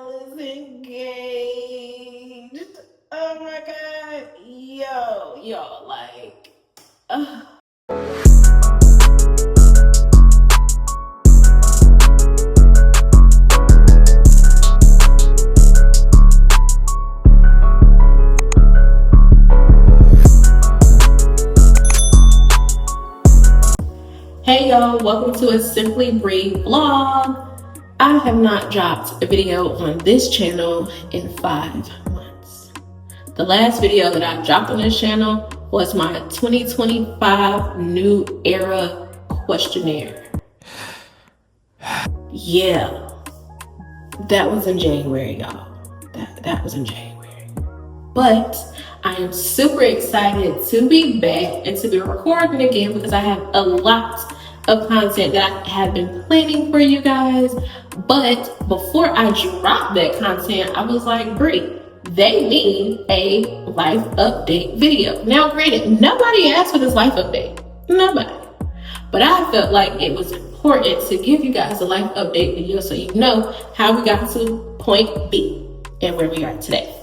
is engaged. Oh my god. Yo, like, ugh. Hey y'all, welcome to a Simply Brii vlog. I have not dropped a video on this channel in 5 months. The last video that I dropped on this channel was my 2025 New Era questionnaire. Yeah, that was in January, y'all. That was in January. But I am super excited to be back and to be recording again because I have a lot of content that I have been planning for you guys. But before I drop that content, I was like, Brii, they need a life update video. Now, granted, nobody asked for this life update. Nobody. But I felt like it was important to give you guys a life update video so you know how we got to point B and where we are today.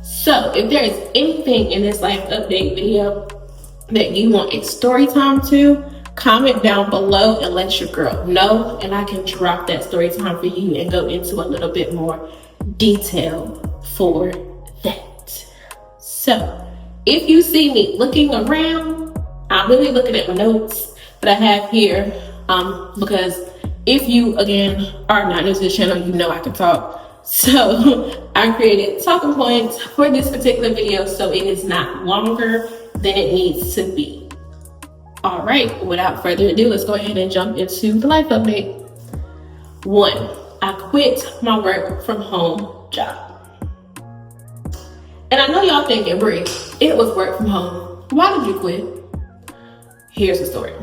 So if there is anything in this life update video that you want a story time to, comment down below and let your girl know, and I can drop that story time for you and go into a little bit more detail for that. So if you see me looking around, I'm really looking at my notes that I have here, because if you again are not new to this channel, you know I can talk. So I created talking points for this particular video so it is not longer than it needs to be. All right, without further ado, let's go ahead and jump into the life update. 1, I quit my work from home job. And I know y'all thinking, Brii, it was work from home. Why did you quit? Here's the story.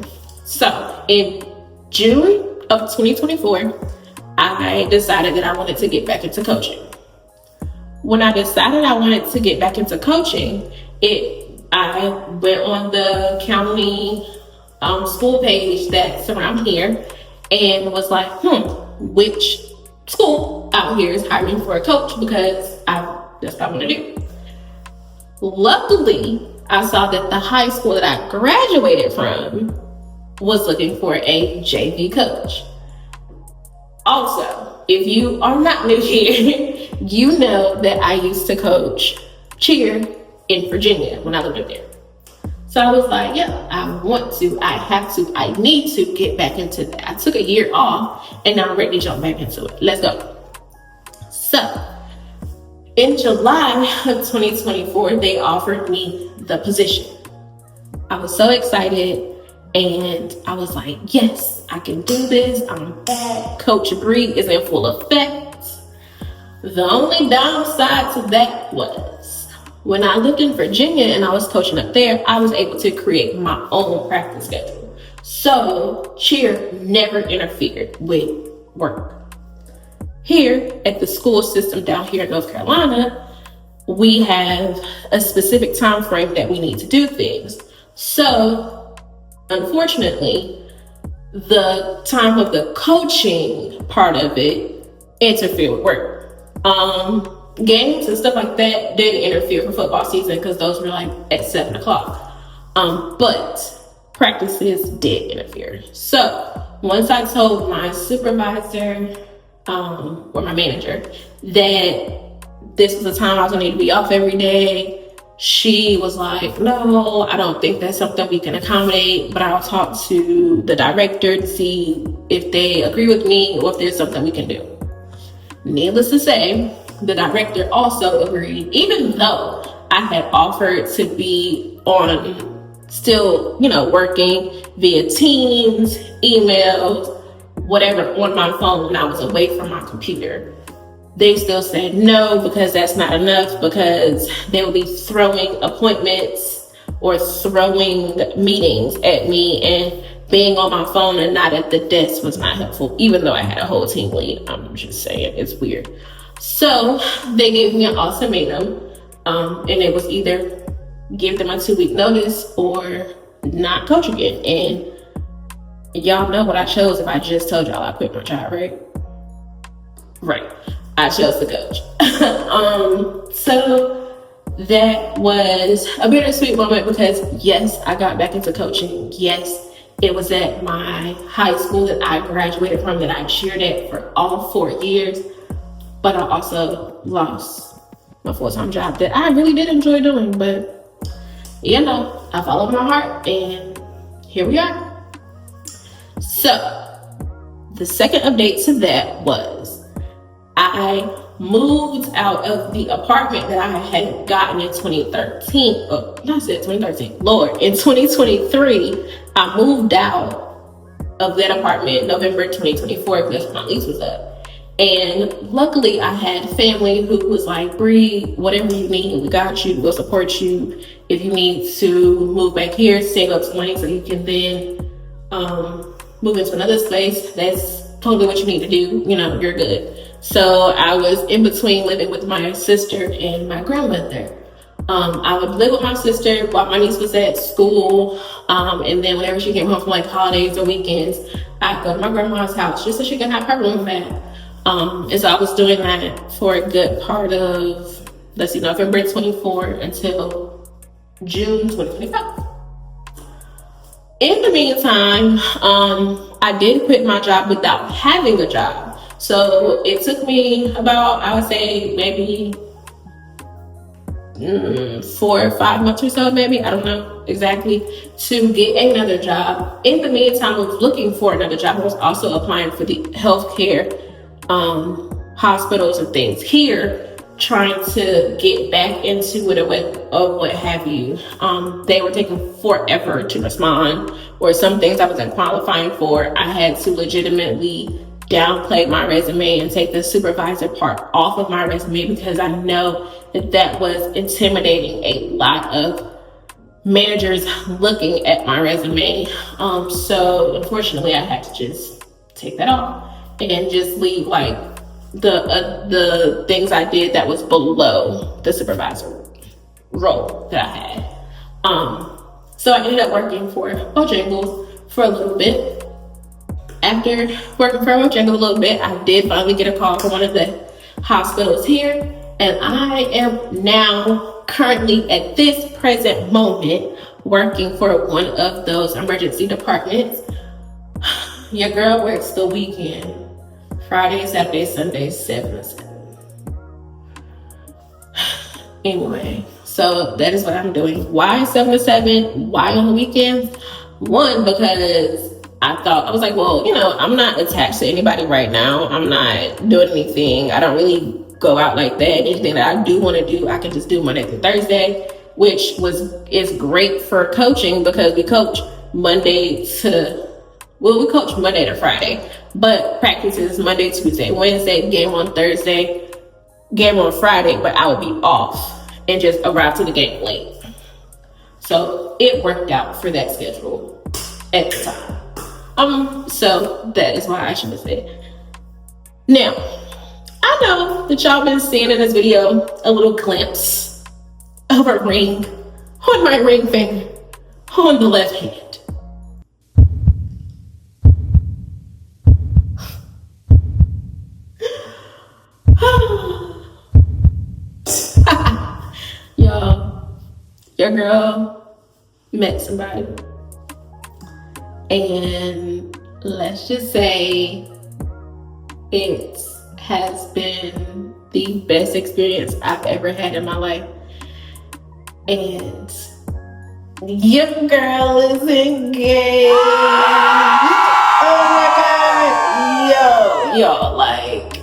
So in June of 2024, I decided that I wanted to get back into coaching. When I decided I wanted to get back into coaching, I went on the county school page that's around here and was like, which school out here is hiring for a coach, because that's what I want to do. Luckily, I saw that the high school that I graduated from was looking for a JV coach. Also, if you are not new here, you know that I used to coach cheer in Virginia when I lived up there. So I was like, yeah, I want to, I have to, I need to get back into that. I took a year off and now I'm ready to jump back into it. Let's go. So in July of 2024, they offered me the position. I was so excited. And I was like, yes, I can do this. I'm back. Coach Brii is in full effect. The only downside to that was when I lived in Virginia and I was coaching up there, I was able to create my own practice schedule. So cheer never interfered with work. Here at the school system down here in North Carolina, we have a specific time frame that we need to do things. So unfortunately, the time of the coaching part of it interfered with work. Games and stuff like that didn't interfere for football season because those were like at 7 o'clock. But practices did interfere. So once I told my supervisor or my manager that this was the time I was gonna need to be off every day, she was like, no, I don't think that's something we can accommodate, but I'll talk to the director to see if they agree with me or if there's something we can do. Needless to say, the director also agreed, even though I had offered to be on still, working via Teams, emails, whatever on my phone when I was away from my computer. They still said no because that's not enough, because they will be throwing appointments or throwing meetings at me, and being on my phone and not at the desk was not helpful, even though I had a whole team lead. I'm just saying, it's weird. So they gave me an ultimatum, and it was either give them a 2-week notice or not coach again. And y'all know what I chose if I just told y'all I quit my job, right? Right. I chose to coach. So that was a bittersweet moment because yes, I got back into coaching. Yes, it was at my high school that I graduated from, that I cheered at for all 4 years. But I also lost my full-time job that I really did enjoy doing. But you know, I followed my heart and here we are. So the second update to that was I moved out of the apartment that I had gotten in 2013. Oh, not said 2013. Lord, in 2023, I moved out of that apartment in November 2024 because my lease was up. And luckily, I had family who was like, Brii, whatever you need, we got you. We'll support you. If you need to move back here, save up some money so you can then move into another space. That's totally what you need to do. You know, you're good. So I was in between living with my sister and my grandmother. I would live with my sister while my niece was at school. And then whenever she came home from like holidays or weekends, I'd go to my grandma's house just so she can have her room back. And so I was doing that for a good part of, November 24 until June 2025. In the meantime, I did quit my job without having a job. So it took me about, I would say maybe 4 or 5 months or so, maybe, I don't know exactly, to get another job. In the meantime, I was looking for another job. I was also applying for the healthcare hospitals and things here, trying to get back into it or what have you. They were taking forever to respond, or some things I wasn't qualifying for. I had to legitimately downplay my resume and take the supervisor part off of my resume because I know that was intimidating a lot of managers looking at my resume. So unfortunately, I had to just take that off and just leave like the things I did that was below the supervisor role that I had. So I ended up working for Bojangles for a little bit. After working for Bojangles a little bit, I did finally get a call from one of the hospitals here, and I am now currently at this present moment working for one of those emergency departments. Your girl works the weekend, Friday, Saturday, Sunday, 7 to 7. Anyway, so that is what I'm doing. Why 7 to 7? Why on the weekends? One, because I was like, well, I'm not attached to anybody right now. I'm not doing anything. I don't really go out like that. Anything that I do want to do, I can just do Monday through Thursday, which is great for coaching because we coach Monday to Friday, but practice is Monday, Tuesday, Wednesday, game on Thursday, game on Friday, but I would be off and just arrive to the game late. So it worked out for that schedule at the time. So that is why I should have said. Now, I know that y'all been seeing in this video a little glimpse of a ring on my ring finger on the left hand. Y'all, your girl met somebody, and let's just say it has been the best experience I've ever had in my life. And your girl is engaged. Oh my God. Yo, like,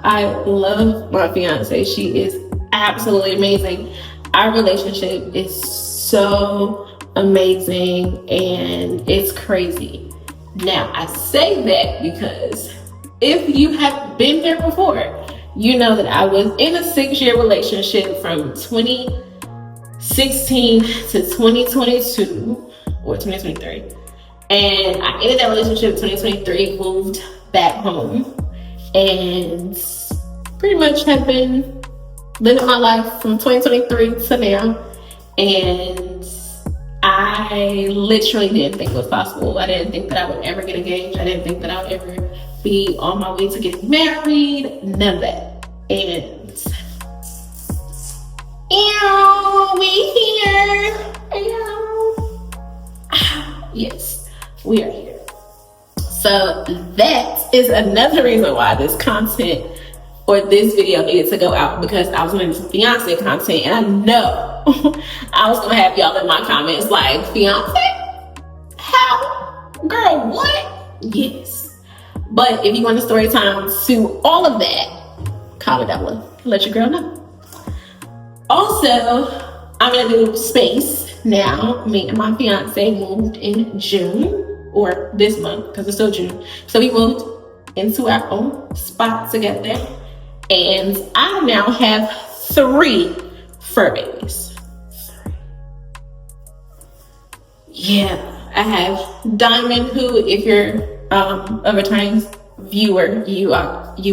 I love my fiance. She is absolutely amazing. Our relationship is so amazing and it's crazy. Now, I say that because if you have been there before, you know that I was in a 6-year relationship from 2016 to 2022 or 2023. And I ended that relationship in 2023, moved back home, and pretty much have been living my life from 2023 to now. And I literally didn't think it was possible. I didn't think that I would ever get engaged. I didn't think that I would ever be on my way to get married, none of that. And we here. Yes, we are here. So that is another reason why this content or this video needed to go out, because I was making some fiance content, and I know I was gonna have y'all in my comments like, fiance? How? Girl, what? Yes. But if you want a story time to all of that, comment down below. Let your girl know. Also, I'm in a new space now. Me and my fiance moved in June, or this month, because it's still June. So we moved into our own spot together. And I now have 3 fur babies. 3. Yeah, I have Diamond, who, if you're a returning viewer, you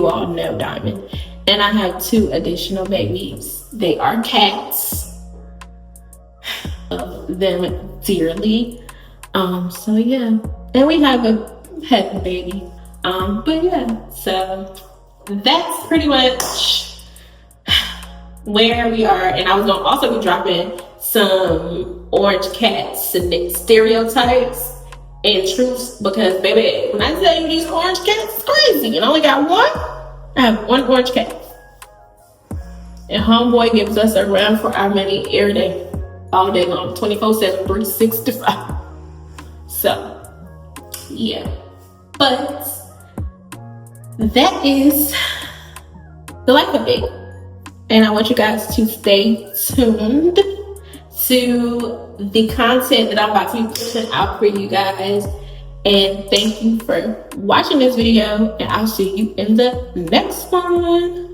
all know Diamond. And I have 2 additional babies. They are cats. Love them dearly. So yeah, and we have a pet baby. But yeah, so that's pretty much where we are. And I was gonna also be dropping some orange cat stereotypes and truths, because baby, when I tell you these orange cats, it's crazy. And I only got one. I have 1 orange cat. And homeboy gives us a run for our money every day, all day long, 24/7, 365. So yeah, but that is the life of it. And I want you guys to stay tuned to the content that I'm about to be pushing out for you guys. And thank you for watching this video, and I'll see you in the next one.